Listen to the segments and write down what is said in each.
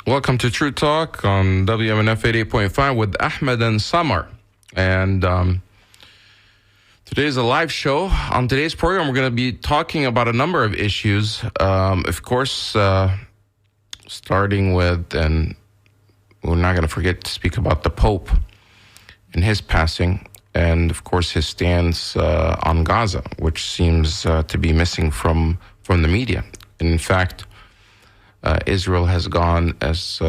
Welcome to True Talk on WMNF 88.5 with Ahmed and Samar. And today's a live show. On today's program, we're going to be talking about a number of issues. Of course, starting with, and we're not going to forget to speak about the Pope and his passing. And, of course, his stance on Gaza, which seems to be missing from the media. And in fact, Israel has gone as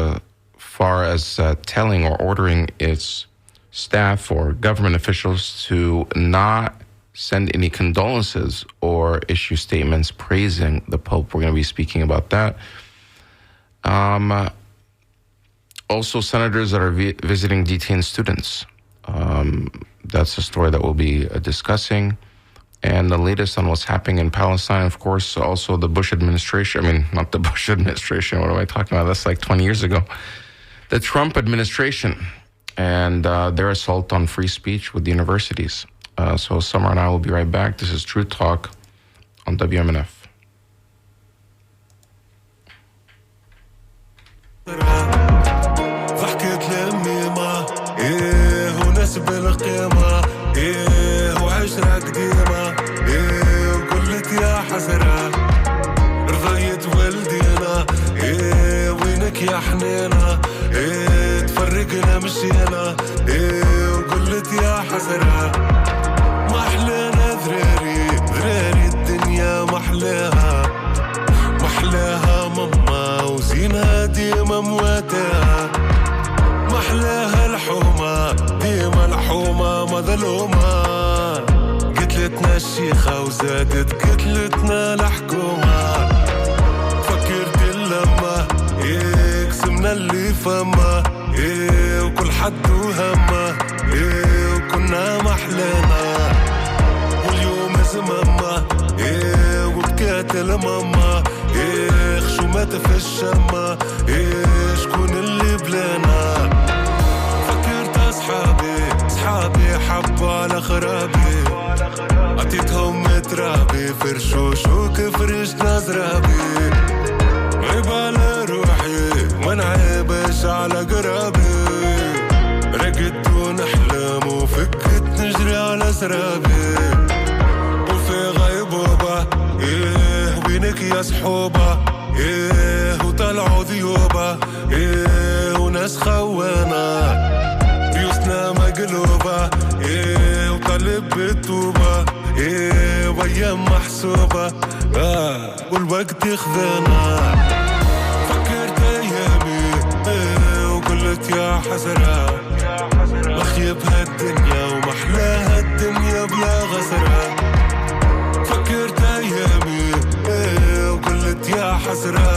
far as telling or ordering its staff or government officials to not send any condolences or issue statements praising the Pope. We're going to be speaking about that. Also, senators that are visiting detained students. That's a story that we'll be discussing. And the latest on what's happening in Palestine, of course, also the Bush administration. I mean, not the Bush administration. What am I talking about? That's like 20 years ago. The Trump administration and their assault on free speech with the universities. So Samar and I will be right back. This is True Talk on WMNF. رضيت والدينا وينك يا حنينا تفرقنا مشينا وقلت يا حسرة ما أحلانا ذراري الدنيا محلاها ماما وزينها ديما مواتاها محلاها الحومة ديما الحومة مظلومة قتلتنا الشيخة وزادت قتلتنا الحكومة فكرت اللمة قسمنا اللي فما وكل حد وهمه وكنا محلانا واليوم زمامة وبكات الماما خشومات في الشمة شكون اللي بلانا فكرت أصحابي حبوا على خرابي عطيتهم مترابي فرشوش وكفرشنا زرابي عيب على روحي ما نعيبش على قرابي رقدت ونحلم وفكت نجري على سرابي وفي غيبوبة وينك يا صحوبة وطلعوا ذيوبة وناس خوانا ريوسنا مقلوبة وطلب بالتوبة وأيام محسوبة والوقت يخذنا فكرت أيامي وقلت يا حسرة مخيب هالدنيا ومحلاها الدنيا بلا غسرة فكرت أيامي وقلت يا حسرة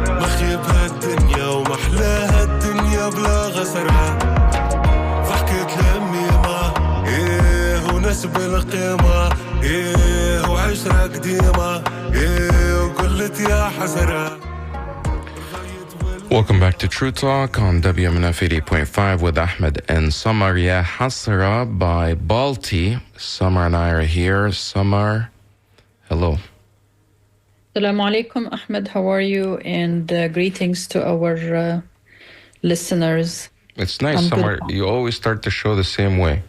مخيب هالدنيا ومحلاها الدنيا بلا غسرة ضحكت لأمي ما ونسب القيمة وعشرة قديمة وقلت يا حسرة. Welcome back to True Talk on WMNF 88.5 with Ahmed and Samar. Ya Hasra by Balti. Samar and I are here. Samar, hello. Assalamu alaikum, Ahmed. How are you? And greetings to our listeners. It's nice, Samar. You always start the show the same way.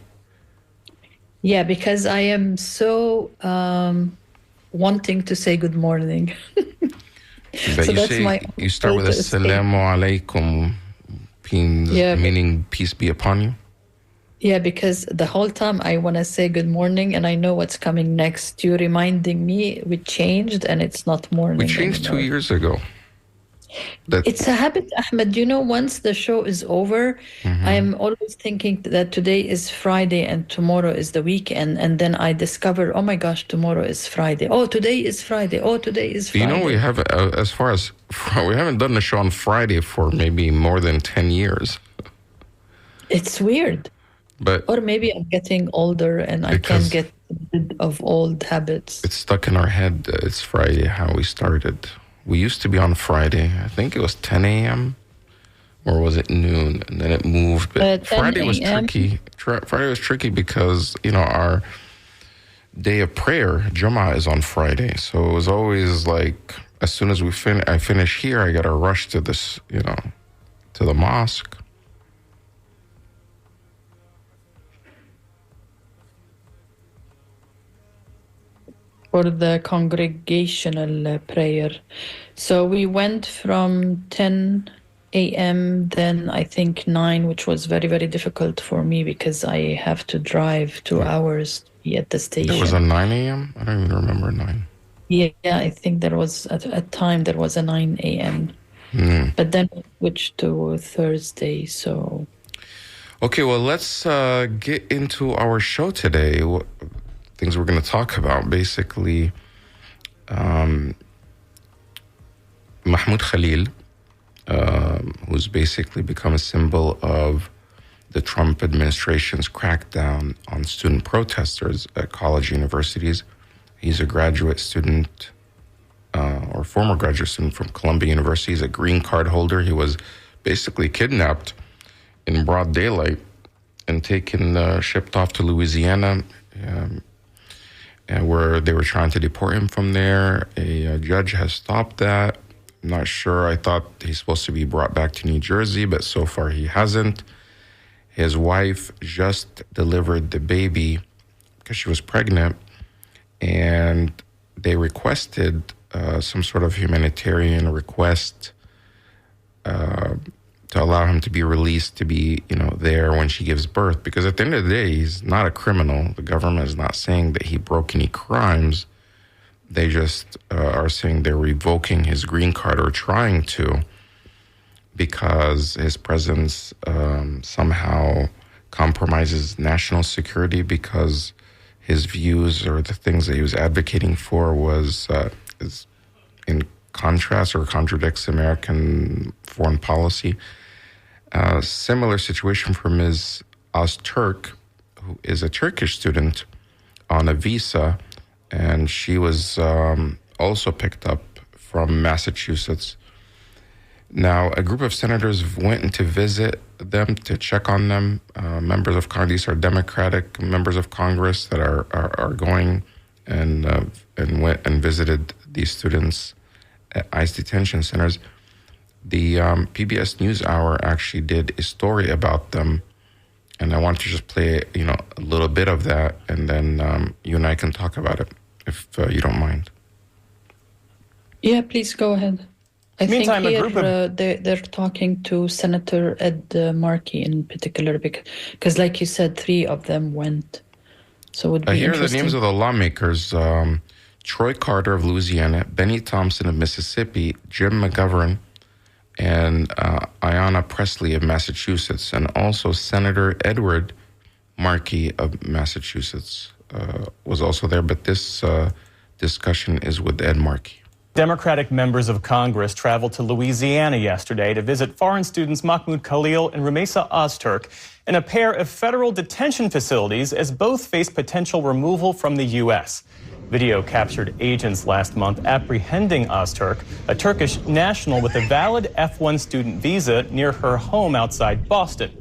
Yeah, because I am so wanting to say good morning. But so you start with Assalamu alaikum, meaning peace be upon you? Yeah, because the whole time I want to say good morning and I know what's coming next. You're reminding me we changed and it's not morning. We changed anymore. 2 years ago. It's a habit, Ahmed. You know, once the show is over, I am always thinking that today is Friday and tomorrow is the weekend. And then I discover, oh my gosh, tomorrow is Friday. Oh, today is Friday. Oh, today is Friday. You know, we have, we haven't done a show on Friday for maybe more than 10 years. It's weird. Or maybe I'm getting older and I can't get rid of old habits. It's stuck in our head. It's Friday, how we started. We used to be on Friday. I think it was 10 a.m. or was it noon? And then it moved. But Friday was tricky. Friday was tricky because, you know, our day of prayer, Jummah, is on Friday. So it was always like as soon as I finish here, I got to rush to this, to the mosque. For the congregational prayer. So we went from 10 a.m., then I think 9, which was very, very difficult for me because I have to drive 2 hours to be at the station. There was a 9 a.m.? I don't even remember 9. Yeah, I think there was, at a time, there was a 9 a.m. But then we switched to Thursday, so... Okay, well, let's get into our show today. Things we're going to talk about, basically, Mahmoud Khalil, who's basically become a symbol of the Trump administration's crackdown on student protesters at college universities. He's a graduate student, or former graduate student from Columbia University. He's a green card holder. He was basically kidnapped in broad daylight and shipped off to Louisiana, where they were trying to deport him from there. A judge has stopped that. I'm not sure. I thought he's supposed to be brought back to New Jersey, but so far he hasn't. His wife just delivered the baby because she was pregnant, and they requested some sort of humanitarian request to allow him to be released, to be, there when she gives birth. Because at the end of the day, he's not a criminal. The government is not saying that he broke any crimes. They just are saying they're revoking his green card, or trying to, because his presence somehow compromises national security, because his views or the things that he was advocating for is in contrast or contradicts American foreign policy. Similar situation for Ms. Öztürk, who is a Turkish student on a visa, and she was also picked up from Massachusetts. Now, a group of senators went to visit them, to check on them. Members of Congress, these are Democratic members of Congress that are going and went and visited these students at ICE detention centers. The PBS NewsHour actually did a story about them, and I want to just play, a little bit of that, and then you and I can talk about it, if you don't mind. Yeah, please go ahead. Meantime, think here they're talking to Senator Ed Markey in particular, because like you said, 3 of them went. So it would be here are interesting. the names of the lawmakers. Troy Carter of Louisiana, Benny Thompson of Mississippi, Jim McGovern, and Ayanna Pressley of Massachusetts, and also Senator Edward Markey of Massachusetts was also there. But this discussion is with Ed Markey. Democratic members of Congress traveled to Louisiana yesterday to visit foreign students Mahmoud Khalil and Rumeysa Öztürk in a pair of federal detention facilities, as both face potential removal from the U.S. Video captured agents last month apprehending Öztürk, a Turkish national with a valid F1 student visa, near her home outside Boston.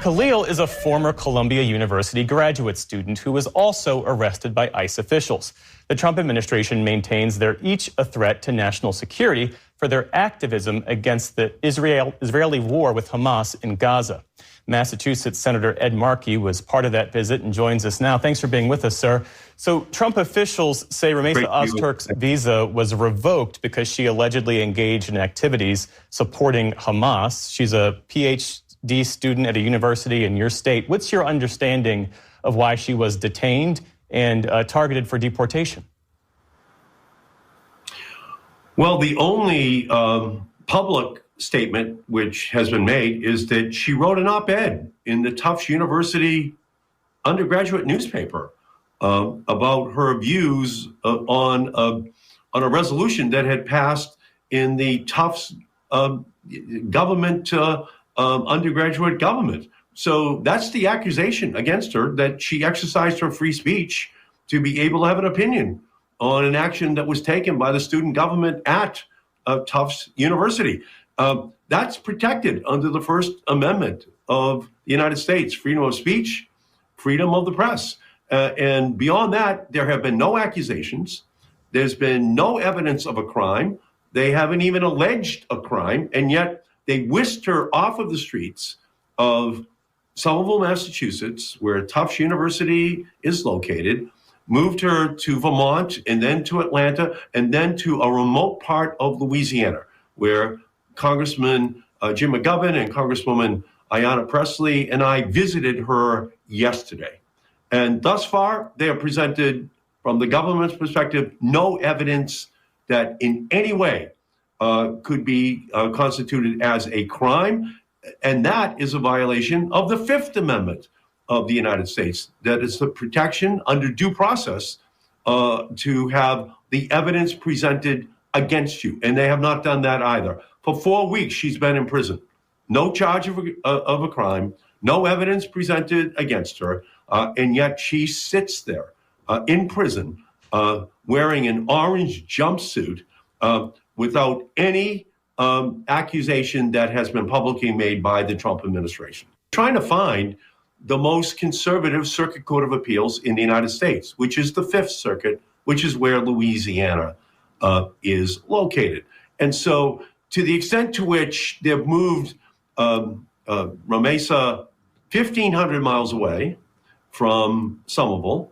Khalil is a former Columbia University graduate student who was also arrested by ICE officials. The Trump administration maintains they're each a threat to national security for their activism against the Israeli war with Hamas in Gaza. Massachusetts Senator Ed Markey was part of that visit and joins us now. Thanks for being with us, sir. So Trump officials say Rumeysa Öztürk's visa was revoked because she allegedly engaged in activities supporting Hamas. She's a PhD student at a university in your state. What's your understanding of why she was detained and targeted for deportation? Well, the only public statement which has been made is that she wrote an op-ed in the Tufts University undergraduate newspaper about her views on a resolution that had passed in the Tufts government, undergraduate government. So that's the accusation against her, that she exercised her free speech to be able to have an opinion on an action that was taken by the student government at Tufts University. That's protected under the First Amendment of the United States, freedom of speech, freedom of the press. And beyond that, there have been no accusations. There's been no evidence of a crime. They haven't even alleged a crime, and yet they whisked her off of the streets of Somerville, Massachusetts, where Tufts University is located, moved her to Vermont, and then to Atlanta, and then to a remote part of Louisiana, where Congressman Jim McGovern and Congresswoman Ayanna Pressley and I visited her yesterday. And thus far, they have presented, from the government's perspective, no evidence that in any way could be constituted as a crime. And that is a violation of the Fifth Amendment of the United States. That is the protection under due process to have the evidence presented against you. And they have not done that either. For 4 weeks, she's been in prison. No charge of a crime, no evidence presented against her. And yet she sits there in prison wearing an orange jumpsuit without any accusation that has been publicly made by the Trump administration. Trying to find the most conservative Circuit Court of Appeals in the United States, which is the Fifth Circuit, which is where Louisiana is located. And so to the extent to which they've moved Ramesa 1,500 miles away from Somerville,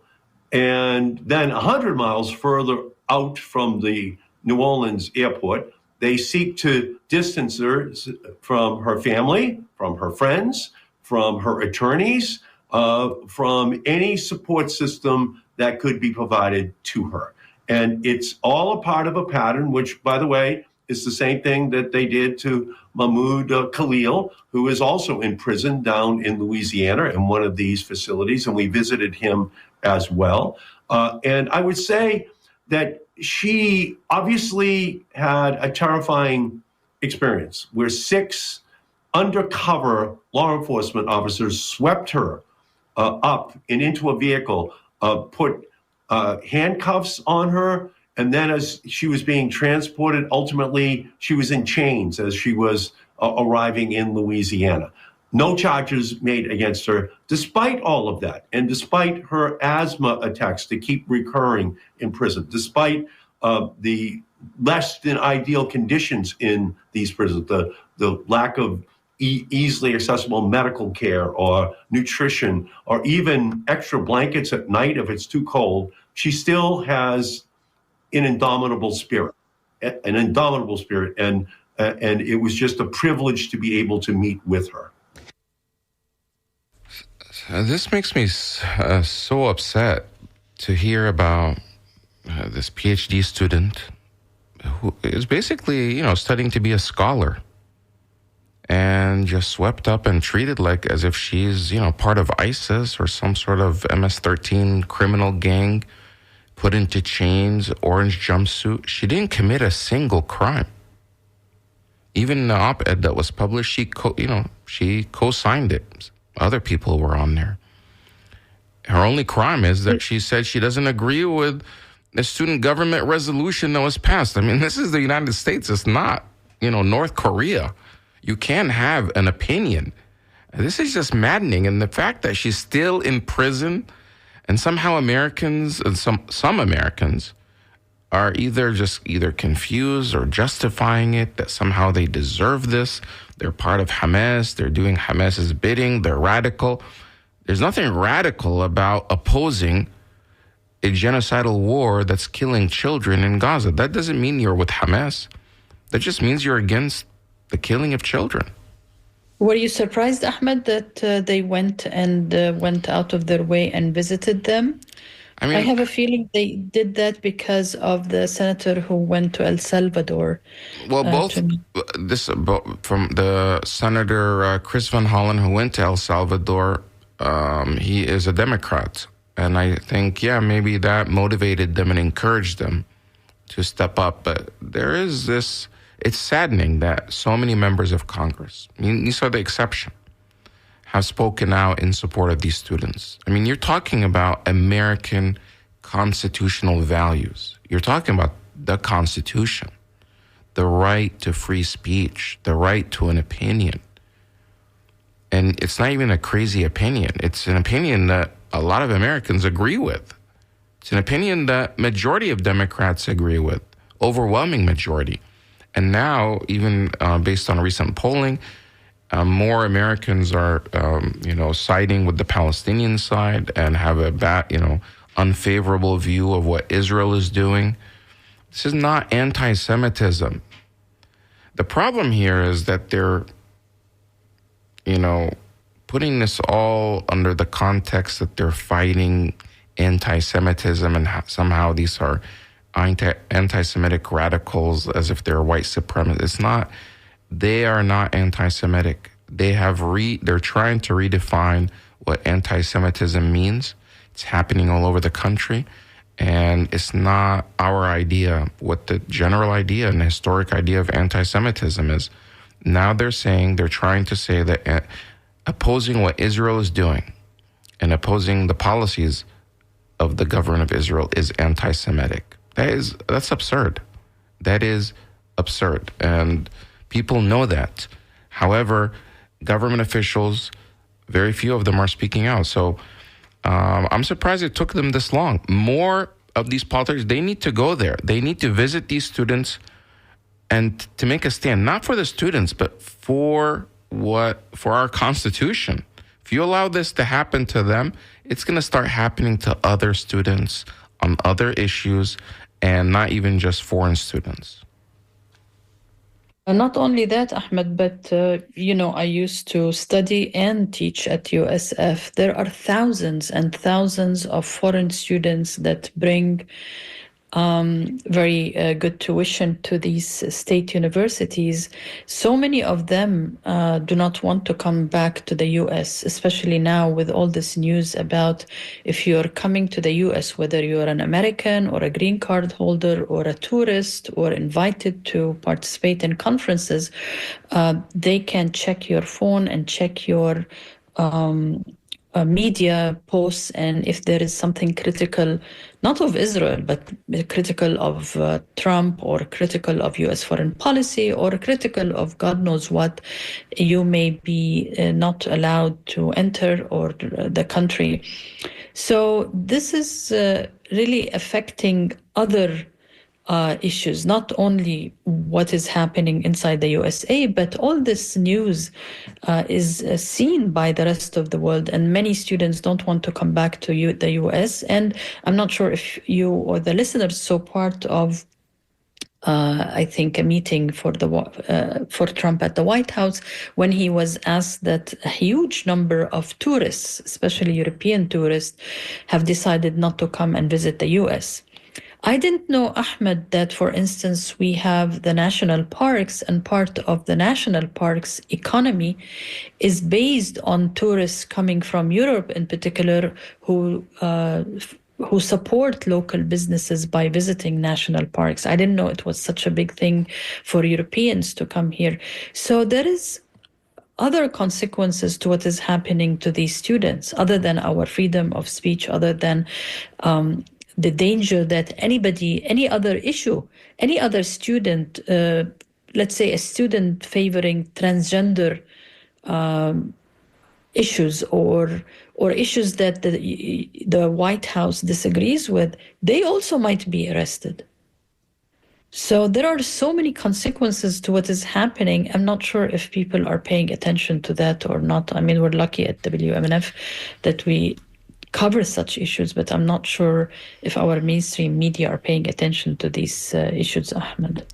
and then 100 miles further out from the New Orleans airport, they seek to distance her from her family, from her friends, from her attorneys, from any support system that could be provided to her. And it's all a part of a pattern, which, by the way, is the same thing that they did to Mahmoud Khalil, who is also in prison down in Louisiana in one of these facilities, and we visited him as well. And I would say that she obviously had a terrifying experience where 6 undercover law enforcement officers swept her up and into a vehicle, put handcuffs on her, and then as she was being transported, ultimately she was in chains as she was arriving in Louisiana. No charges made against her, despite all of that, and despite her asthma attacks that keep recurring in prison, despite the less than ideal conditions in these prisons, the lack of easily accessible medical care or nutrition, or even extra blankets at night if it's too cold. She still has an indomitable spirit, and it was just a privilege to be able to meet with her. This makes me so upset to hear about this PhD student who is basically, studying to be a scholar, and just swept up and treated like as if she's, part of ISIS or some sort of MS-13 criminal gang, put into chains, orange jumpsuit. She didn't commit a single crime. Even the op-ed that was published, she co-signed it. Other people were on there. Her only crime is that she said she doesn't agree with the student government resolution that was passed. I mean, this is the United States. It's not, North Korea. You can't have an opinion. This is just maddening. And the fact that she's still in prison, and somehow Americans, and some Americans are either confused or justifying it, that somehow they deserve this. They're part of Hamas. They're doing Hamas's bidding. They're radical. There's nothing radical about opposing a genocidal war that's killing children in Gaza. That doesn't mean you're with Hamas. That just means you're against the killing of children. Were you surprised, Ahmed, that they went out of their way and visited them? I have a feeling they did that because of the senator who went to El Salvador. Well, from the Senator Chris Van Hollen, who went to El Salvador, he is a Democrat. And I think, maybe that motivated them and encouraged them to step up. But there is this, it's saddening that so many members of Congress, these are the exception, have spoken out in support of these students. I mean, you're talking about American constitutional values. You're talking about the Constitution, the right to free speech, the right to an opinion. And it's not even a crazy opinion. It's an opinion that a lot of Americans agree with. It's an opinion that majority of Democrats agree with, overwhelming majority. And now, even based on recent polling, more Americans are, siding with the Palestinian side and have a unfavorable view of what Israel is doing. This is not anti-Semitism. The problem here is that they're, putting this all under the context that they're fighting anti-Semitism and somehow these are anti-Semitic radicals as if they're white supremacists. It's not. They are not anti-Semitic. They're trying to redefine what anti-Semitism means. It's happening all over the country. And it's not our idea, what the general idea and the historic idea of anti-Semitism is. Now they're trying to say that opposing what Israel is doing and opposing the policies of the government of Israel is anti-Semitic. That's absurd. That is absurd. And people know that. However, government officials, very few of them are speaking out. So I'm surprised it took them this long. More of these politicians, they need to go there. They need to visit these students and to make a stand, not for the students, but for our Constitution. If you allow this to happen to them, it's going to start happening to other students on other issues, and not even just foreign students. Not only that, Ahmed, but, I used to study and teach at USF. There are thousands and thousands of foreign students that bring very good tuition to these state universities. So many of them do not want to come back to the US, especially now with all this news about if you're coming to the US, whether you're an American or a green card holder or a tourist or invited to participate in conferences, they can check your phone and check your media posts, and if there is something critical, not of Israel, but critical of Trump or critical of US foreign policy or critical of God knows what, you may be not allowed to enter or the country. So this is really affecting other issues, not only what is happening inside the USA, but all this news is seen by the rest of the world, and many students don't want to come back to the US. And I'm not sure if you or the listeners saw part of I think a meeting for Trump at the White House, when he was asked that a huge number of tourists, especially European tourists, have decided not to come and visit the US. I didn't know, Ahmed, that, for instance, we have the national parks, and part of the national parks economy is based on tourists coming from Europe in particular who support local businesses by visiting national parks. I didn't know it was such a big thing for Europeans to come here. So there is other consequences to what is happening to these students, other than our freedom of speech, other than the danger that any other issue, any other student, let's say a student favoring transgender issues or issues that the White House disagrees with, they also might be arrested. So there are so many consequences to what is happening. I'm not sure if people are paying attention to that or not. I mean, we're lucky at WMNF that we cover such issues, but I'm not sure if our mainstream media are paying attention to these issues, Ahmed.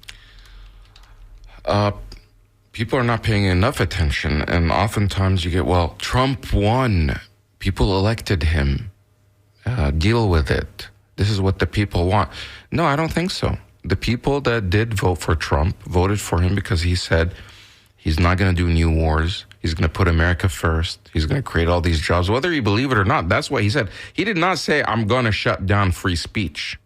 People are not paying enough attention, and oftentimes you get, well, Trump won. People elected him. Deal with it. This is what the people want. No, I don't think so. The people that did vote for Trump voted for him because he said he's not going to do new wars. He's going to put America first. He's going to create all these jobs, whether you believe it or not. That's what he said. He did not say, I'm going to shut down free speech.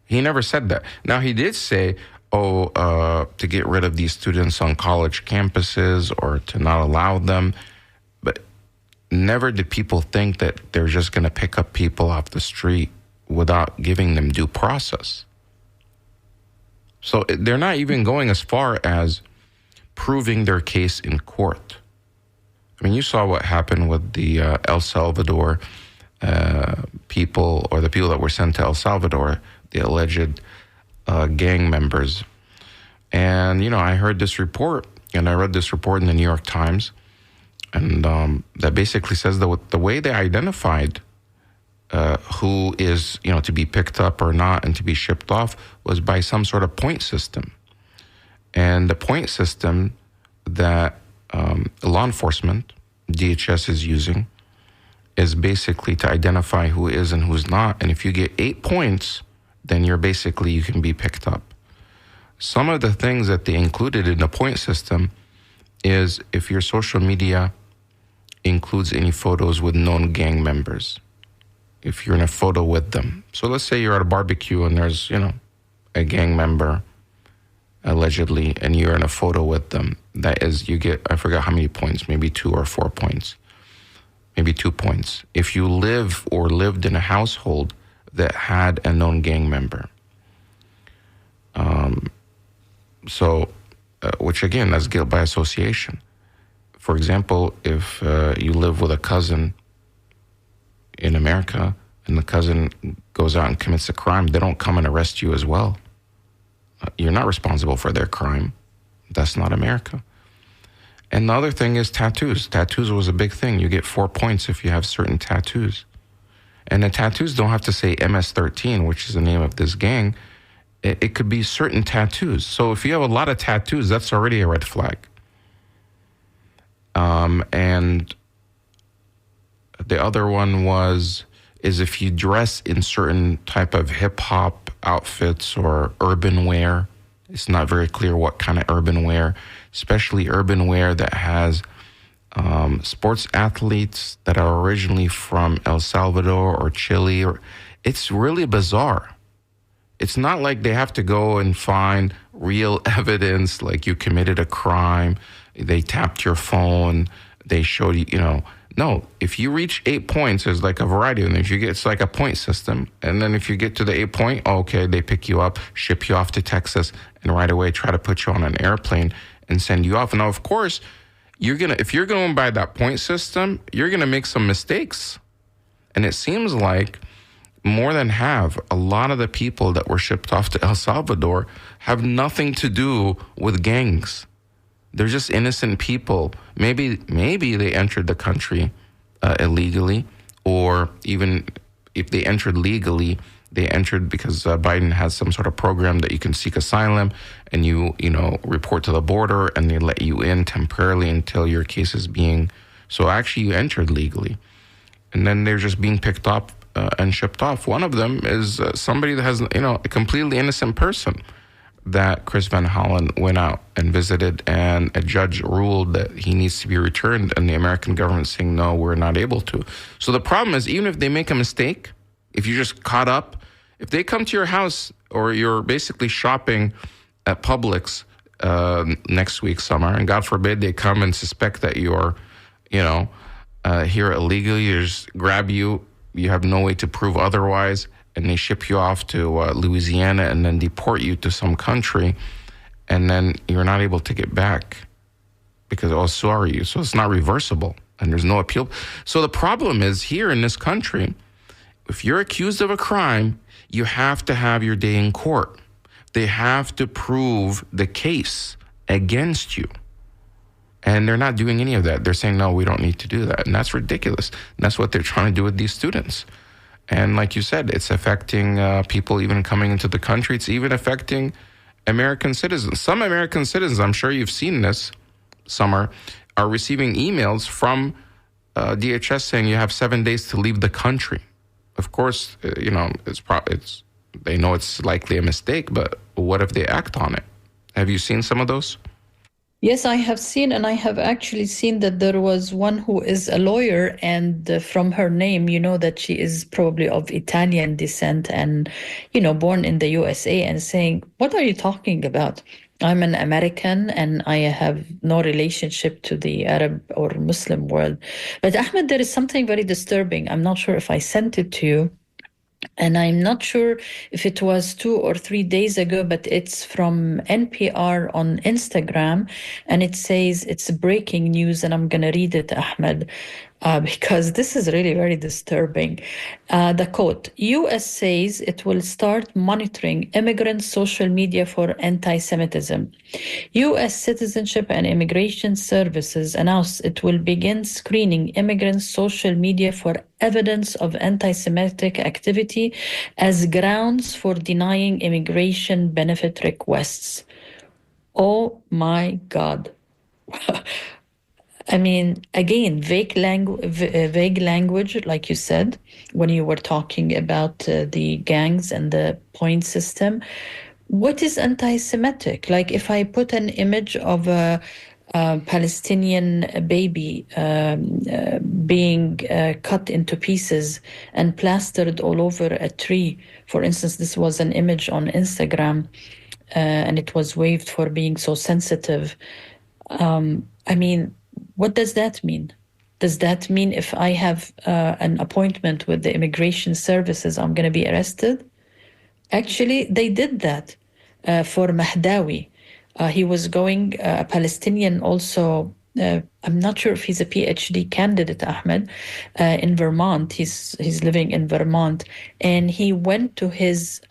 He never said that. Now, he did say, to get rid of these students on college campuses or to not allow them. But never did people think that they're just going to pick up people off the street without giving them due process. So they're not even going as far as proving their case in court. I mean, you saw what happened with the El Salvador people, or the people that were sent to El Salvador, the alleged gang members. And, I heard this report, and I read this report in the New York Times, and that basically says that the way they identified who is, to be picked up or not and to be shipped off was by some sort of point system. And the point system that law enforcement, DHS, is using is basically to identify who is and who's not. And if you get 8 points, then you can be picked up. Some of the things that they included in the point system is if your social media includes any photos with known gang members, if you're in a photo with them. So let's say you're at a barbecue and there's, a gang member, allegedly, and you're in a photo with them. That is, you get, I forgot how many points, maybe 2 or 4 points, maybe 2 points. If you live or lived in a household that had a known gang member. Which again, that's guilt by association. For example, if you live with a cousin in America and the cousin goes out and commits a crime, they don't come and arrest you as well. You're not responsible for their crime. That's not America. And the other thing is tattoos. Tattoos was a big thing. You get 4 points if you have certain tattoos. And the tattoos don't have to say MS-13, which is the name of this gang. It could be certain tattoos. So if you have a lot of tattoos, that's already a red flag. And the other one is if you dress in certain type of hip hop outfits or urban wear. It's not very clear what kind of urban wear, especially urban wear that has sports athletes that are originally from El Salvador or Chile. It's really bizarre. It's not like they have to go and find real evidence, like you committed a crime, they tapped your phone, they showed you, No, if you reach 8 points, there's like a variety of them. If you get, it's like a point system. And then if you get to the 8 point, okay, they pick you up, ship you off to Texas, and right away try to put you on an airplane and send you off. Now, of course, if you're going by that point system, you're going to make some mistakes. And it seems like more than half, a lot of the people that were shipped off to El Salvador have nothing to do with gangs. They're just innocent people. Maybe they entered the country illegally, or even if they entered legally, they entered because Biden has some sort of program that you can seek asylum and you report to the border and they let you in temporarily until your case is being. So actually, you entered legally, and then they're just being picked up and shipped off. One of them is somebody that has a completely innocent person that Chris Van Hollen went out and visited, and a judge ruled that he needs to be returned, and the American government saying, no, we're not able to. So the problem is, even if they make a mistake, if you're just caught up, if they come to your house or you're basically shopping at Publix next week, Samar, and God forbid they come and suspect that you're, here illegally, they just grab you, you have no way to prove otherwise, and they ship you off to Louisiana and then deport you to some country, and then you're not able to get back because, sorry, so it's not reversible and there's no appeal. So the problem is, here in this country, if you're accused of a crime, you have to have your day in court. They have to prove the case against you. And they're not doing any of that. They're saying, no, we don't need to do that. And that's ridiculous. And that's what they're trying to do with these students. And like you said, it's affecting people even coming into the country. It's even affecting American citizens. Some American citizens, I'm sure you've seen this, Samar, are receiving emails from DHS saying you have 7 days to leave the country. Of course, they know it's likely a mistake, but what if they act on it? Have you seen some of those? Yes, I have seen, and I have actually seen that there was one who is a lawyer, and from her name, you know that she is probably of Italian descent and, born in the USA, and saying, what are you talking about? I'm an American and I have no relationship to the Arab or Muslim world. But Ahmed, there is something very disturbing. I'm not sure if I sent it to you. And I'm not sure if it was 2 or 3 days ago, but it's from NPR on Instagram. And it says, it's breaking news, and I'm going to read it, Ahmed. because this is really very disturbing. The quote, U.S. says it will start monitoring immigrant social media for anti-Semitism. U.S. Citizenship and Immigration Services announced it will begin screening immigrants' social media for evidence of anti-Semitic activity as grounds for denying immigration benefit requests. Oh my God. I mean, again, vague language, like you said, when you were talking about the gangs and the point system. What is anti-Semitic? Like if I put an image of a Palestinian baby being cut into pieces and plastered all over a tree. For instance, this was an image on Instagram, and it was waived for being so sensitive. I mean, what does that mean? Does that mean if I have an appointment with the immigration services, I'm going to be arrested? Actually, they did that for Mahdawi. He was going, a Palestinian also, I'm not sure if he's a PhD candidate, Ahmed, in Vermont. He's living in Vermont. And he went to his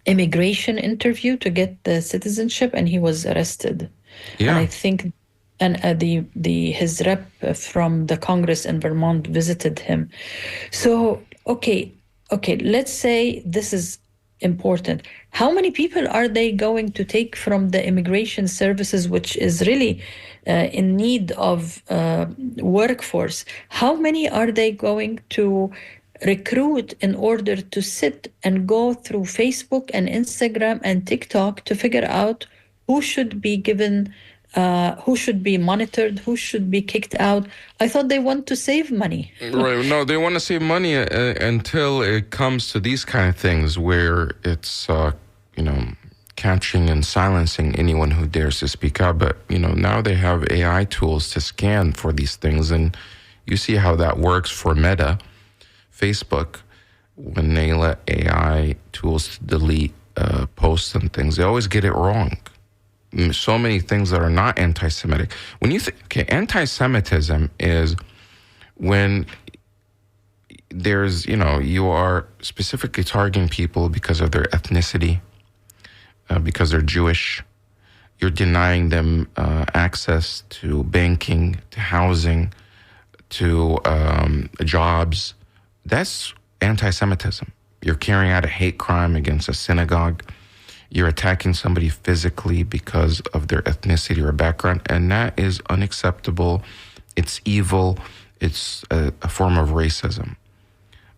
immigration interview to get the citizenship, and he was arrested. Yeah. And I think his rep from the Congress in Vermont visited him. So, okay, let's say this is important. How many people are they going to take from the immigration services, which is really in need of workforce? How many are they going to recruit in order to sit and go through Facebook and Instagram and TikTok to figure out who should be given, who should be monitored, who should be kicked out? I thought they want to save money. Right. No, they want to save money until it comes to these kind of things where it's, catching and silencing anyone who dares to speak out. But, now they have AI tools to scan for these things. And you see how that works for Meta, Facebook, when they let AI tools delete posts and things. They always get it wrong. So many things that are not anti-Semitic. When you think, anti-Semitism is when there's, you are specifically targeting people because of their ethnicity, because they're Jewish. You're denying them access to banking, to housing, to jobs. That's anti-Semitism. You're carrying out a hate crime against a synagogue. You're attacking somebody physically because of their ethnicity or background, and that is unacceptable. It's evil. It's a form of racism.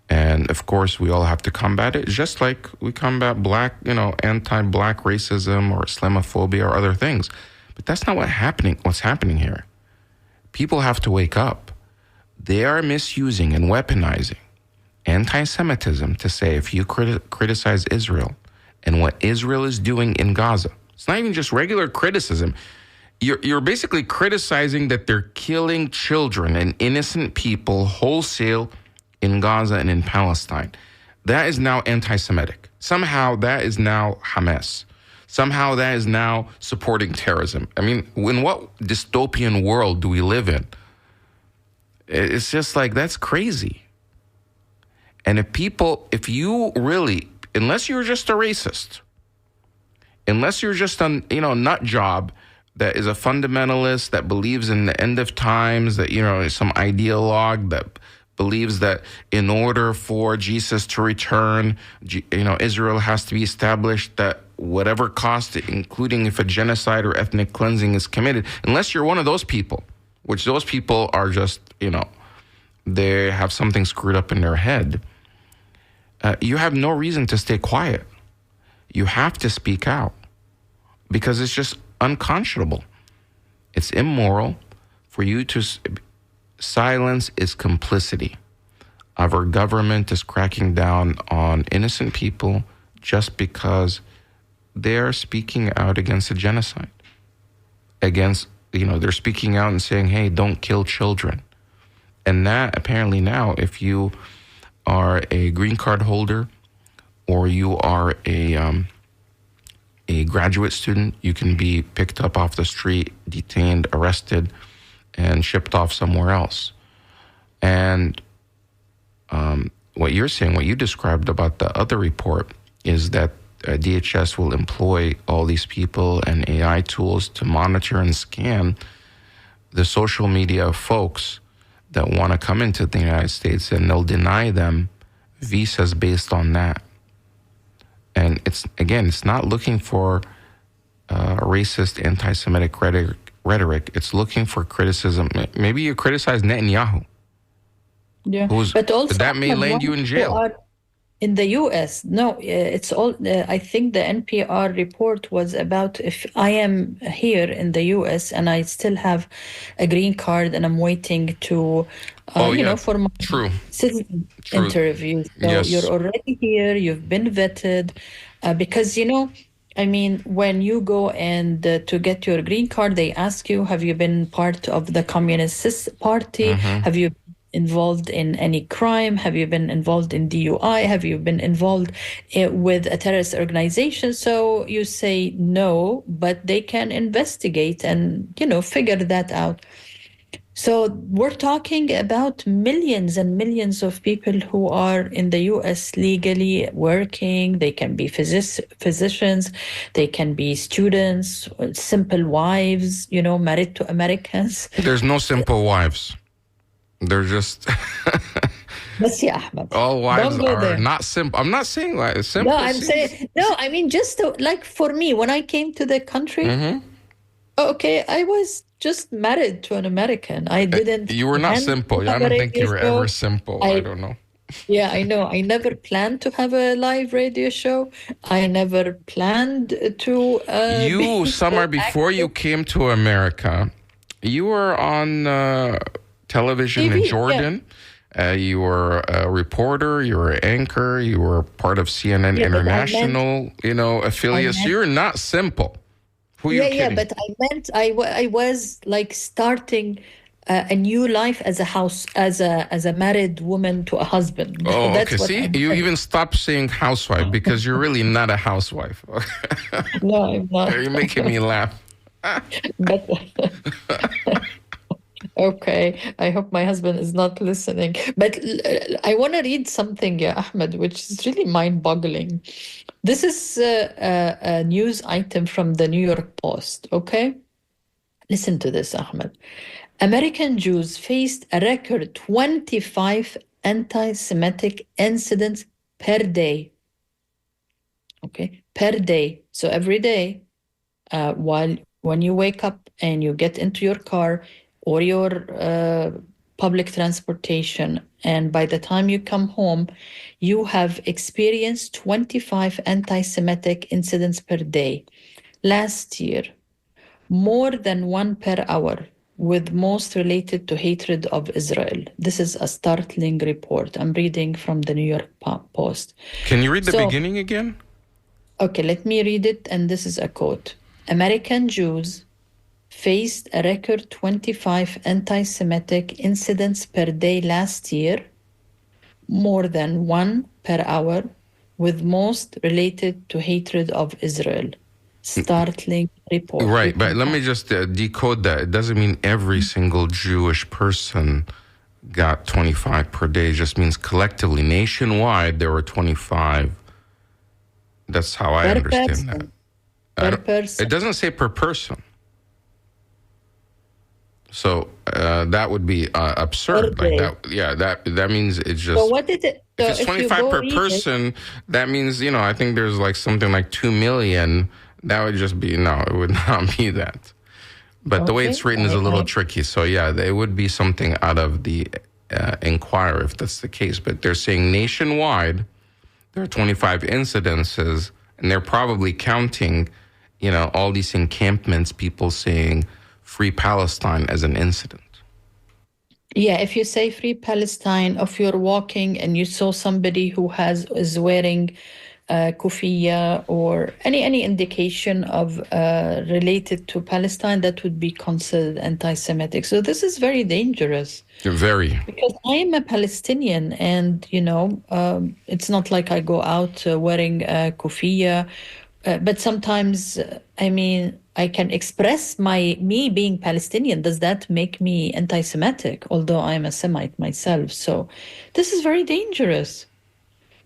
And of course, we all have to combat it, just like we combat anti-black racism or Islamophobia or other things. But that's not what's happening here. People have to wake up. They are misusing and weaponizing anti-Semitism to say if you criticize Israel and what Israel is doing in Gaza, it's not even just regular criticism. You're basically criticizing that they're killing children and innocent people wholesale in Gaza and in Palestine. That is now anti-Semitic. Somehow that is now Hamas. Somehow that is now supporting terrorism. I mean, in what dystopian world do we live in? It's just like, that's crazy. And if you really, unless you're just a racist, unless you're just a nut job that is a fundamentalist that believes in the end of times, that some ideologue that believes that in order for Jesus to return, Israel has to be established at whatever cost, including if a genocide or ethnic cleansing is committed. Unless you're one of those people, which those people are just they have something screwed up in their head. You have no reason to stay quiet. You have to speak out because it's just unconscionable. It's immoral for you to silence is complicity. Our government is cracking down on innocent people just because they're speaking out against a genocide. They're speaking out and saying, hey, don't kill children. And that apparently now, if you are a green card holder or you are a graduate student, you can be picked up off the street, detained, arrested, and shipped off somewhere else. And what you're saying, what you described about the other report is that DHS will employ all these people and AI tools to monitor and scan the social media folks that want to come into the United States, and they'll deny them visas based on that. And it's not looking for racist, anti-Semitic rhetoric. It's looking for criticism. Maybe you criticize Netanyahu. Yeah, but also that may land you in jail. In the U.S., no, it's all. I think the NPR report was about if I am here in the U.S. and I still have a green card and I'm waiting to, for my citizen interview. So yes. You're already here. You've been vetted, because I mean, when you go and to get your green card, they ask you, have you been part of the Communist Party? Mm-hmm. Have you involved in any crime? Have you been involved in DUI? Have you been involved with a terrorist organization? So you say no, but they can investigate and, figure that out. So we're talking about millions and millions of people who are in the U.S. legally working. They can be physicians, they can be students, simple wives, married to Americans. There's no simple wives. They're just But yeah, Ahmed. All wives are not simple. I'm not saying like simple. No, I mean just like for me, when I came to the country, okay, I was just married to an American. I didn't. You were not simple. I don't think you were ever simple. I don't know. Yeah, I know. I never planned to have a live radio show. I never planned to. Samar, before you came to America, you were on television TV, in Jordan. Yeah. You were a reporter. You were an anchor. You were part of CNN International. Affiliates. You're not simple. Who are you kidding? But I meant I was like starting a new life as a married woman to a husband. Oh, that's okay. See, you even stopped saying housewife because you're really not a housewife. No, I'm not. You're making me laugh. But okay, I hope my husband is not listening. But I want to read something, Ahmed, which is really mind-boggling. This is a news item from the New York Post, okay? Listen to this, Ahmed. American Jews faced a record 25 anti-Semitic incidents per day. Okay, per day. So every day, when you wake up and you get into your car or your public transportation, and by the time you come home, you have experienced 25 anti-Semitic incidents per day. Last year, more than one per hour, with most related to hatred of Israel. This is a startling report. I'm reading from the New York Post. Can you read the beginning again? Okay, let me read it, and this is a quote. American Jews faced a record 25 anti-Semitic incidents per day last year, more than one per hour, with most related to hatred of Israel. Startling report. Right, but let me just decode that. It doesn't mean every single Jewish person got 25 per day. It just means collectively, nationwide, there were 25. That's how I understand that. Per person. It doesn't say per person. So that would be absurd. Like that. That means it's just. So what did it? So if it's 25 per person, that means I think there's like something like 2 million. That would just be it would not be that. But the way it's written is a little tricky. So it would be something out of the Inquirer if that's the case. But they're saying nationwide there are 25 incidences, and they're probably counting, all these encampments, people saying Free Palestine as an incident. Yeah, if you say Free Palestine, if you're walking and you saw somebody who is wearing kufiya or any indication of related to Palestine, that would be considered anti-Semitic. So this is very dangerous. Very. Because I am a Palestinian, and it's not like I go out wearing kufiya. but sometimes, I mean, I can express me being Palestinian. Does that make me anti-Semitic? Although I'm a Semite myself. So this is very dangerous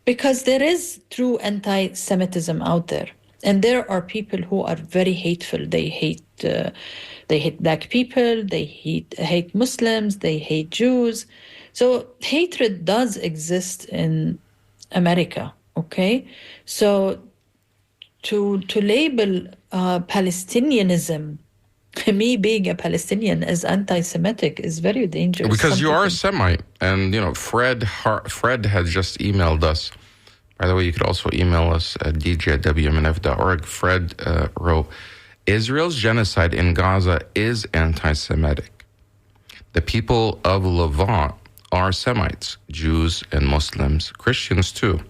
because there is true anti-Semitism out there. And there are people who are very hateful. They hate black people. They hate Muslims. They hate Jews. So hatred does exist in America. Okay, so to label Palestinianism, me being a Palestinian, as anti-Semitic is very dangerous. Because you are a Semite, and Fred has just emailed us. By the way, you could also email us at dj@wmnf.org. Fred wrote, Israel's genocide in Gaza is anti-Semitic. The people of Levant are Semites, Jews and Muslims, Christians too.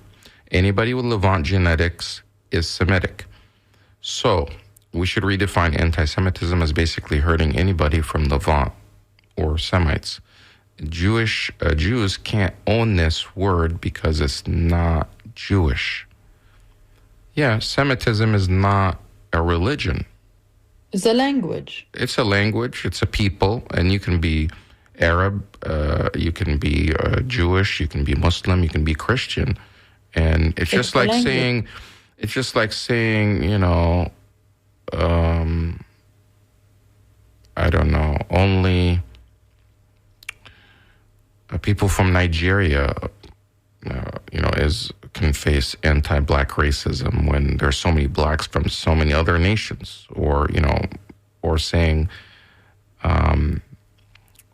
Anybody with Levant genetics is Semitic. So we should redefine anti-Semitism as basically hurting anybody from Levant or Semites. Jews can't own this word because it's not Jewish. Yeah, Semitism is not a religion. It's a language. It's a language. It's a people, and you can be Arab, you can be Jewish, you can be Muslim, you can be Christian, and it's just like saying, I don't know, only people from Nigeria, can face anti-black racism when there's so many blacks from so many other nations, or saying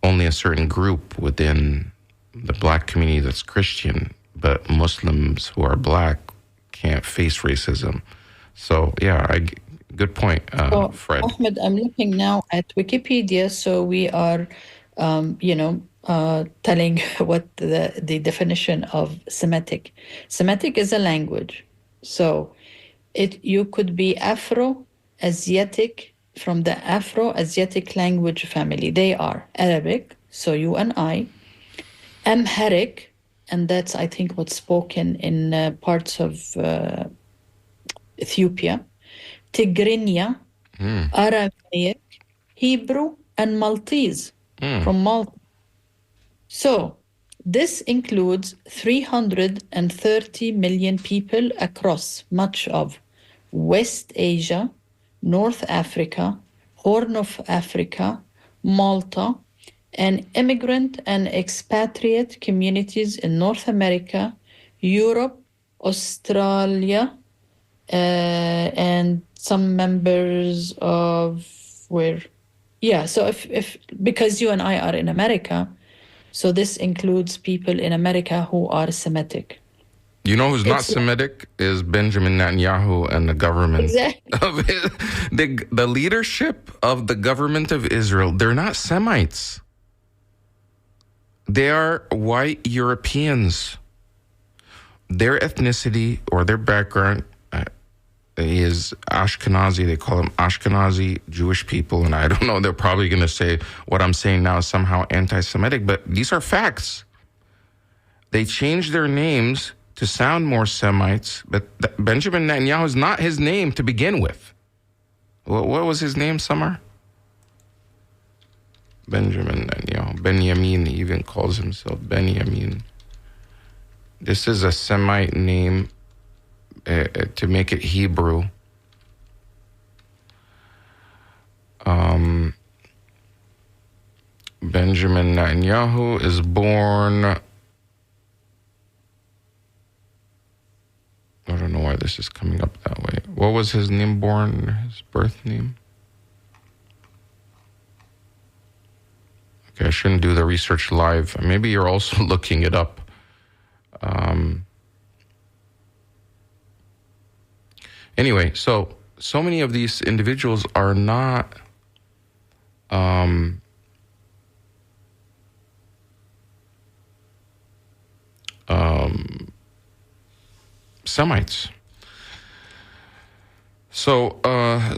only a certain group within the black community that's Christian, but Muslims who are black can't face racism. So yeah, good point, Fred. Ahmed, I'm looking now at Wikipedia, so we are, telling what the definition of Semitic. Semitic is a language. So you could be Afro-Asiatic, from the Afro-Asiatic language family. They are Arabic, so you and I, Amharic, and that's, I think, what's spoken in parts of Ethiopia, Tigrinya, Aramaic, Hebrew, and Maltese from Malta. So this includes 330 million people across much of West Asia, North Africa, Horn of Africa, Malta, and immigrant and expatriate communities in North America, Europe, Australia, and some members of where? Yeah, so if because you and I are in America, so this includes people in America who are Semitic. You know who's not Semitic is Benjamin Netanyahu and the government. Exactly. The leadership of the government of Israel, they're not Semites. They are white Europeans. Their ethnicity or their background is Ashkenazi. They call them Ashkenazi Jewish people. And I don't know, they're probably going to say what I'm saying now is somehow anti-Semitic, but these are facts. They changed their names to sound more Semites, but Benjamin Netanyahu is not his name to begin with. What was his name, Samar? Benjamin Netanyahu. Benjamin, he even calls himself Benjamin. This is a Semite name to make it Hebrew. Benjamin Netanyahu is born... I don't know why this is coming up that way. What was his name born, his birth name? Okay, I shouldn't do the research live. Maybe you're also looking it up. Anyway, so many of these individuals are not Semites. So,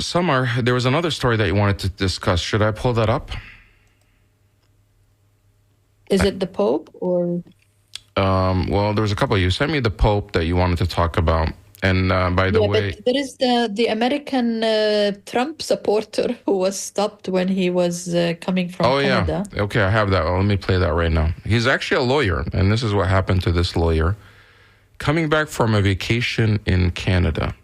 Samar, there was another story that you wanted to discuss. Should I pull that up? Is it the Pope or? Well, there was a couple. You sent me the Pope that you wanted to talk about. And by the way, but there is the American Trump supporter who was stopped when he was coming from Canada. Yeah. Okay, I have that. Let me play that right now. He's actually a lawyer, and this is what happened to this lawyer. Coming back from a vacation in Canada.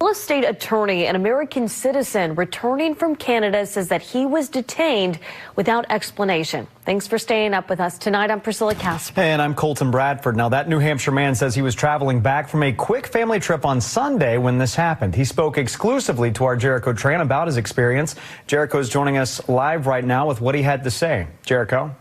Real estate attorney, an American citizen returning from Canada, says that he was detained without explanation. Thanks for staying up with us tonight. I'm Priscilla Casper. And I'm Colton Bradford. Now, that New Hampshire man says he was traveling back from a quick family trip on Sunday when this happened. He spoke exclusively to our Jericho Tran about his experience. Jericho is joining us live right now with what he had to say. Jericho?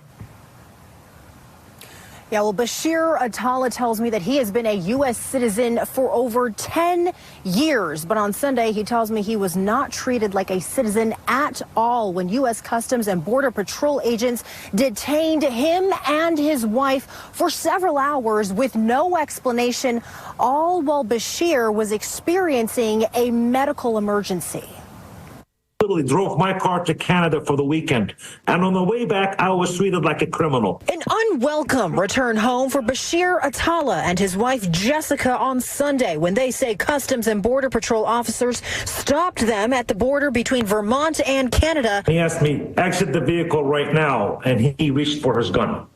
Yeah, well, Bashir Attallah tells me that he has been a U.S. citizen for over 10 years. But on Sunday, he tells me he was not treated like a citizen at all when U.S. Customs and Border Patrol agents detained him and his wife for several hours with no explanation, all while Bashir was experiencing a medical emergency. Literally drove my car to Canada for the weekend, and on the way back I was treated like a criminal. An unwelcome return home for Bashir Attallah and his wife Jessica on Sunday when they say Customs and Border Patrol officers stopped them at the border between Vermont and Canada. He asked me, exit the vehicle right now, and he reached for his gun.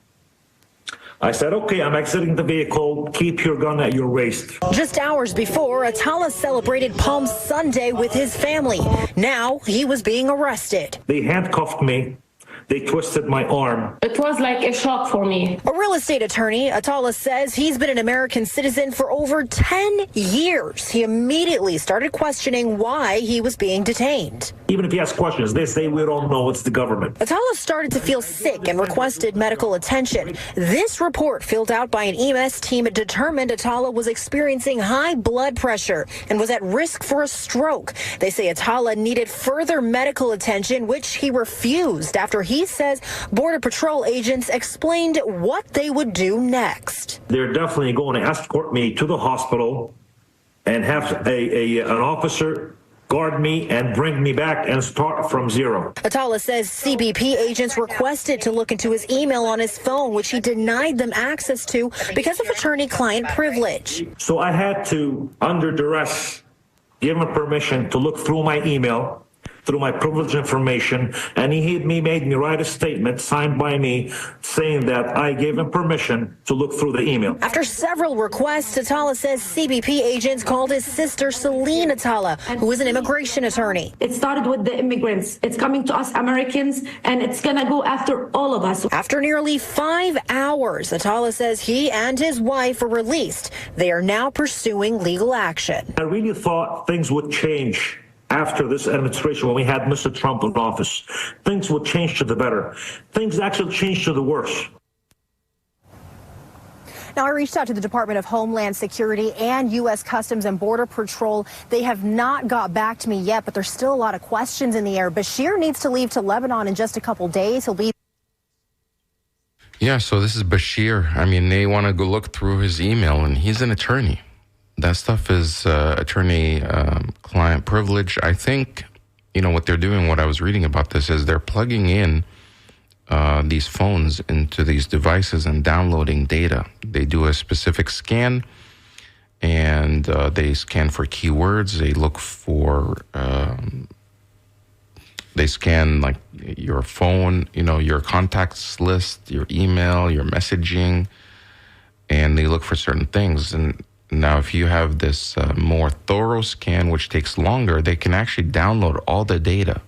I said, okay, I'm exiting the vehicle. Keep your gun at your waist. Just hours before, Attallah celebrated Palm Sunday with his family. Now he was being arrested. They handcuffed me. They twisted my arm. It was like a shock for me. A real estate attorney, Attallah says he's been an American citizen for over 10 years. He immediately started questioning why he was being detained. Even if you ask questions, they say we don't know, it's the government. Attallah started to feel sick and requested medical attention. This report filled out by an EMS team determined Attallah was experiencing high blood pressure and was at risk for a stroke. They say Attallah needed further medical attention, which he refused after he says Border Patrol agents explained what they would do next. They're definitely going to escort me to the hospital and have an officer guard me and bring me back and start from zero. Attallah says CBP agents requested to look into his email on his phone, which he denied them access to because of attorney-client privilege. So I had to, under duress, give him permission to look through my email, through my privileged information, and he made me write a statement signed by me saying that I gave him permission to look through the email. After several requests, Attallah says CBP agents called his sister Celine Attallah, who is an immigration attorney. It started with the immigrants. It's coming to us Americans, and it's going to go after all of us. After nearly 5 hours, Attallah says he and his wife were released. They are now pursuing legal action. I really thought things would change after this administration, when we had Mr. Trump in office. Things would change to the better. Things actually changed to the worse. Now, I reached out to the Department of Homeland Security and U.S. Customs and Border Patrol. They have not got back to me yet, but there's still a lot of questions in the air. Bashir needs to leave to Lebanon in just a couple days. He'll be... Yeah, so this is Bashir. I mean, they want to go look through his email, and he's an attorney. That stuff is attorney-client privilege. I think, what they're doing, what I was reading about this, is they're plugging in these phones into these devices and downloading data. They do a specific scan, and they scan for keywords. They look for, they scan like your phone, your contacts list, your email, your messaging, and they look for certain things. And now, if you have this more thorough scan, which takes longer, they can actually download all the data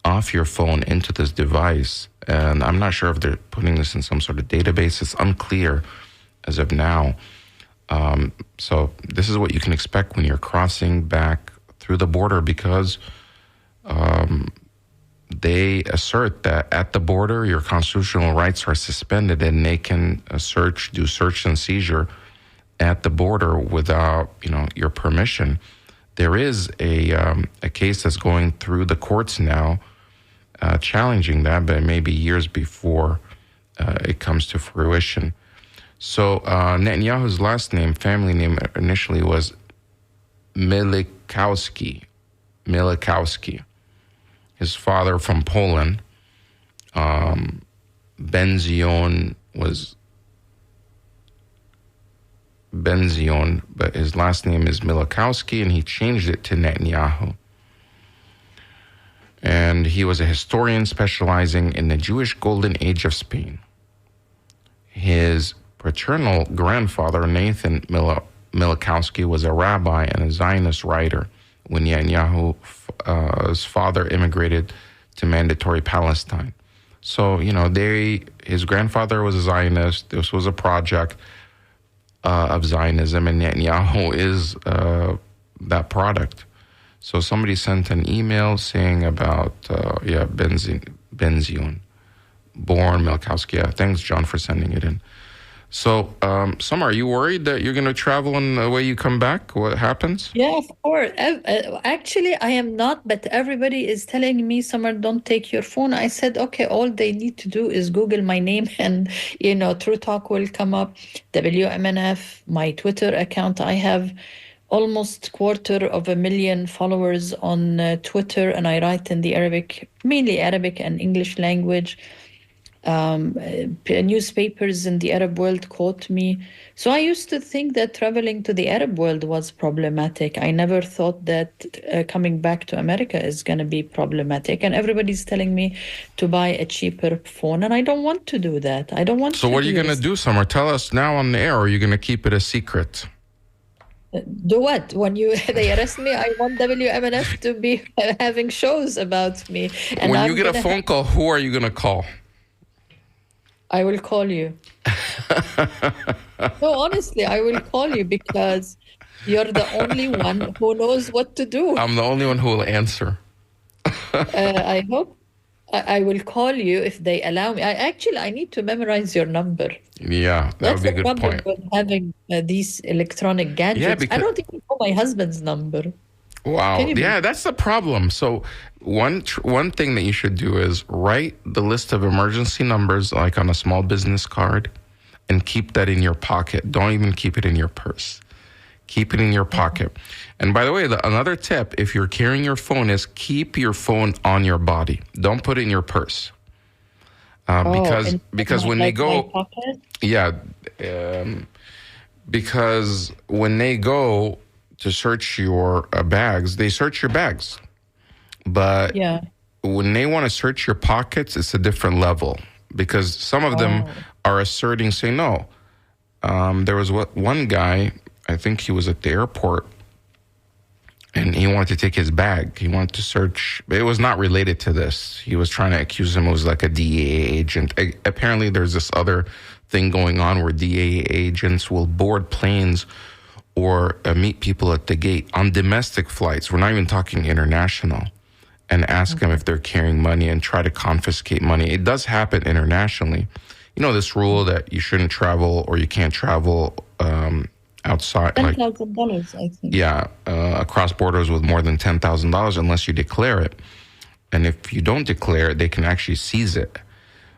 off your phone into this device. And I'm not sure if they're putting this in some sort of database. It's unclear as of now. So this is what you can expect when you're crossing back through the border, because they assert that at the border, your constitutional rights are suspended, and they can do search and seizure at the border without, your permission. There is a case that's going through the courts now, challenging that, but maybe years before it comes to fruition. So Netanyahu's last name, family name initially was Milikowski. His father from Poland, Ben Zion, was Benzion, but his last name is Milikowski, and he changed it to Netanyahu. And he was a historian specializing in the Jewish Golden Age of Spain. His paternal grandfather, Nathan Milikowski, was a rabbi and a Zionist writer when Netanyahu's father immigrated to mandatory Palestine. So, his grandfather was a Zionist. This was a project of Zionism, and Netanyahu is that product. So somebody sent an email saying about, Benzion, born Milikowski. Yeah, thanks, John, for sending it in. So, Samar, are you worried that you're going to travel on the way you come back? What happens? Yeah, of course. Actually, I am not, but everybody is telling me, Samar, don't take your phone. I said, okay, all they need to do is Google my name and, True Talk will come up. WMNF, my Twitter account. I have almost 250,000 followers on Twitter, and I write in the mainly Arabic and English language. Newspapers in the Arab world quote me. So I used to think that traveling to the Arab world was problematic. I never thought that coming back to America is going to be problematic. And everybody's telling me to buy a cheaper phone, and I don't want to do that. I don't want to. So what are you going to do, Samar? Tell us now on the air, or are you going to keep it a secret? Do what? When they arrest me, I want WMNF to be having shows about me. And when you get a phone call, who are you going to call? I will call you. No, honestly, I will call you because you're the only one who knows what to do. I'm the only one who will answer. I hope I will call you if they allow me. I need to memorize your number. Yeah, that would be a good point. With having these electronic gadgets. Yeah, because I don't even know my husband's number. Wow. Yeah, that's the problem. So one thing that you should do is write the list of emergency numbers like on a small business card and keep that in your pocket. Don't even keep it in your purse. Keep it in your pocket. And by the way, another tip, if you're carrying your phone, is keep your phone on your body. Don't put it in your purse. Because when they go... Yeah. Because when they go to search your bags, they search your bags. But when they want to search your pockets, it's a different level. Because some of them are asserting, saying, no. There was one guy, I think he was at the airport, and he wanted to take his bag. He wanted to search. It was not related to this. He was trying to accuse him. It was like a DEA agent. Apparently, there's this other thing going on where DEA agents will board planes or meet people at the gate on domestic flights. We're not even talking international. And ask them if they're carrying money and try to confiscate money. It does happen internationally. This rule that you shouldn't travel or you can't travel outside. $10,000, I think. Yeah, across borders with more than $10,000 unless you declare it. And if you don't declare it, they can actually seize it.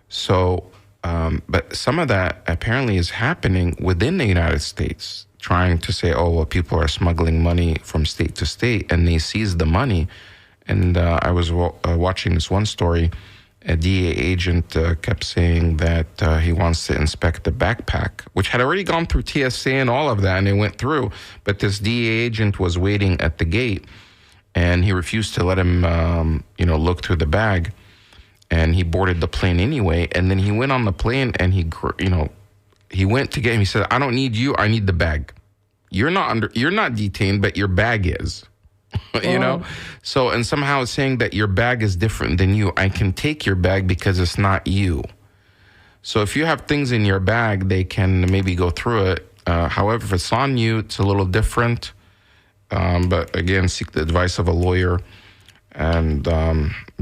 So, but some of that apparently is happening within the United States, trying to say, people are smuggling money from state to state, and they seize the money. And I was watching this one story. A DEA agent kept saying that he wants to inspect the backpack, which had already gone through TSA and all of that, and it went through. But this DEA agent was waiting at the gate, and he refused to let him, look through the bag. And he boarded the plane anyway. And then he went on the plane, and he went to get him. He said, "I don't need you. I need the bag. You're not detained, but your bag is." So, and somehow it's saying that your bag is different than you. I can take your bag because it's not you. So if you have things in your bag, they can maybe go through it. However, if it's on you, it's a little different. But again, seek the advice of a lawyer and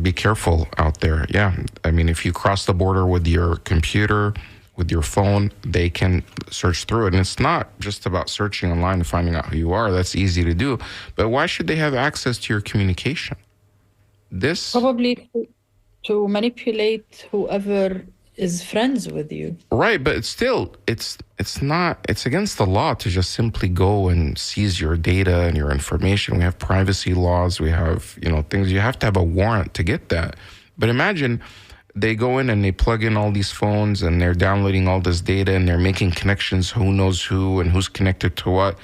be careful out there. Yeah. I mean, if you cross the border with your computer, with your phone, they can search through it. And it's not just about searching online and finding out who you are. That's easy to do. But why should they have access to your communication? Probably to manipulate whoever is friends with you. Right, but it's against the law to just simply go and seize your data and your information. We have privacy laws. We have, things. You have to have a warrant to get that. But imagine they go in and they plug in all these phones and they're downloading all this data and they're making connections, who knows who and who's connected to what.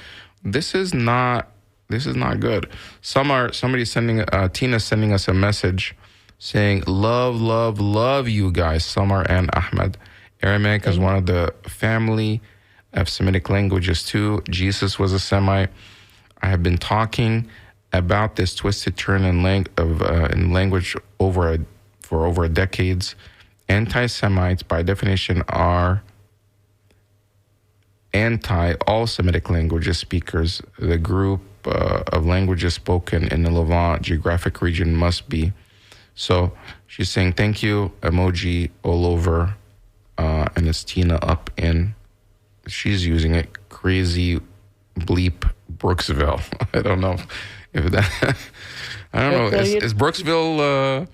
This is not good. Somebody's Tina's sending us a message saying, love you guys, Samar and Ahmed. Aramaic is one of the family of Semitic languages too. Jesus was a Semite. I have been talking about this twisted turn in language for over decades. Anti-Semites, by definition, are anti all Semitic languages speakers. The group of languages spoken in the Levant geographic region must be. So she's saying thank you, emoji all over, and it's Tina up in, she's using it, crazy bleep Brooksville. I don't know if that, I don't know, is Brooksville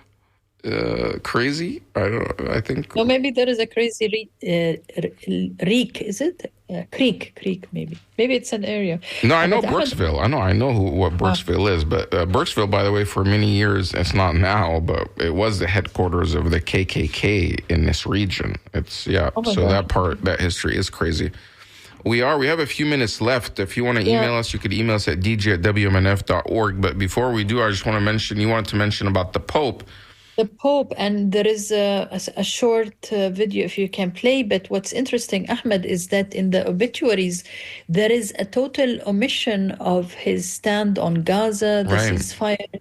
crazy? I think. No, maybe there is a crazy reek. Is it creek? Maybe it's an area. No, I know Brooksville. I know what Brooksville is. But Brooksville, by the way, for many years, it's not now, but it was the headquarters of the KKK in this region. It's so God. that history is crazy. We have a few minutes left. If you want to email us, you could email us at dj@wmnf.org. But before we do, I just want to mention, you wanted to mention about the Pope. The Pope, and there is a short video if you can play. But what's interesting, Ahmed, is that in the obituaries, there is a total omission of his stand on Gaza, the ceasefire,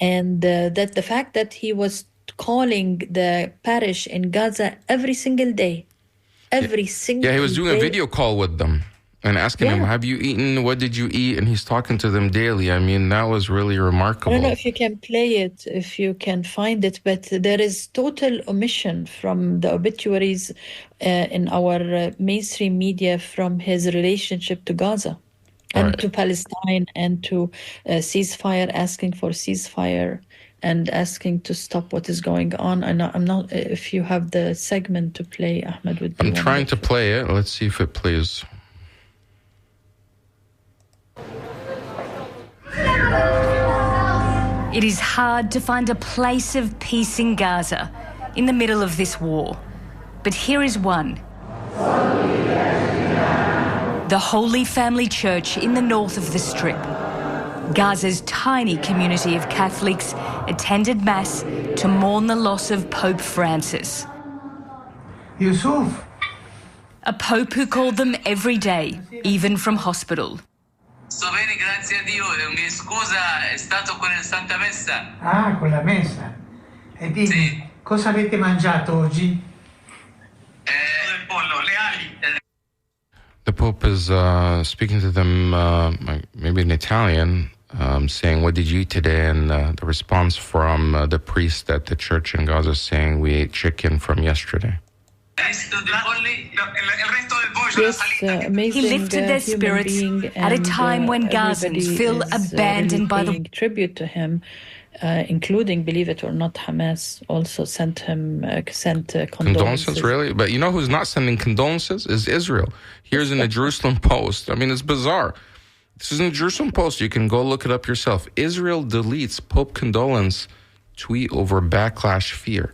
and that the fact that he was calling the parish in Gaza every single day. Yeah, he was doing a video call with them and asking them, have you eaten? What did you eat? And he's talking to them daily. I mean, that was really remarkable. I don't know if you can play it, if you can find it, but there is total omission from the obituaries in our mainstream media from his relationship to Gaza and to Palestine and to ceasefire, asking for ceasefire and asking to stop what is going on. And I'm not, if you have the segment to play, Ahmed would be I'm trying to play it. Let's see if it plays. It is hard to find a place of peace in Gaza in the middle of this war. But here is one. The Holy Family Church in the north of the Strip. Gaza's tiny community of Catholics attended Mass to mourn the loss of Pope Francis. Yusuf. A Pope who called them every day, even from hospital. Sto bene, grazie a Dio. Mi scusa, è stato con la Santa Messa. Ah, con la Messa. E dimmi, cosa avete mangiato oggi? Pollo, le ali. The Pope is speaking to them, maybe in Italian, saying, what did you eat today? And the response from the priest at the church in Gaza is saying, we ate chicken from yesterday. Yes, amazing. He lifted their spirits at a time when Gazans feel abandoned by the... tribute to him, including, believe it or not, Hamas also sent condolences. Really? But you know who's not sending condolences? Is Israel. Here's in the Jerusalem Post. I mean, it's bizarre. This is in the Jerusalem Post. You can go look it up yourself. Israel deletes Pope condolence tweet over backlash fear.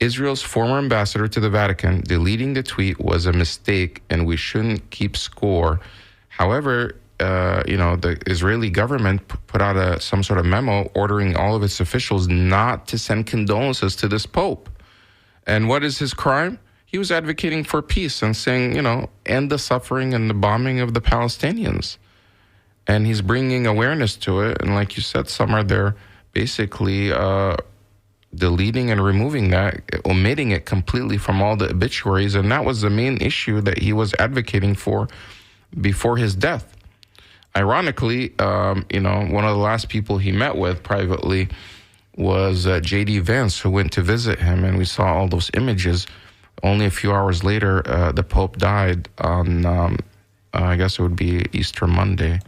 Israel's former ambassador to the Vatican deleting the tweet was a mistake and we shouldn't keep score. However, the Israeli government put out some sort of memo ordering all of its officials not to send condolences to this Pope. And what is his crime? He was advocating for peace and saying, end the suffering and the bombing of the Palestinians. And he's bringing awareness to it. And like you said, Samar, they're basically deleting and removing that, omitting it completely from all the obituaries. And that was the main issue that he was advocating for before his death. Ironically, one of the last people he met with privately was J.D. Vance, who went to visit him. And we saw all those images. Only a few hours later, the Pope died on, I guess it would be Easter Monday,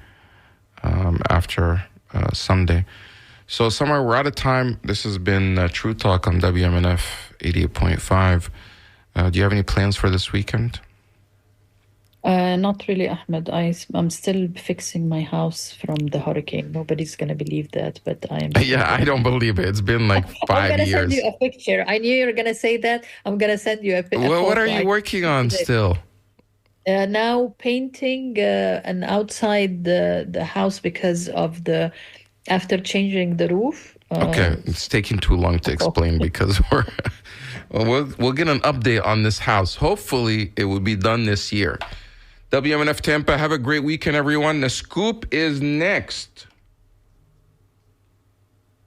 after Sunday. So, Samar, we're out of time. This has been True Talk on WMNF 88.5. Do you have any plans for this weekend? Not really, Ahmed. I'm still fixing my house from the hurricane. Nobody's going to believe that, but I am. Yeah, I don't believe it. It's been like 5 I'm going to years. send you a picture. I knew you were going to say that. I'm going to send you a picture. Well, what are you working on still? Now painting and outside the house because of after changing the roof. Okay, it's taking too long to explain because we'll get an update on this house. Hopefully, it will be done this year. WMNF Tampa, have a great weekend, everyone. The Scoop is next.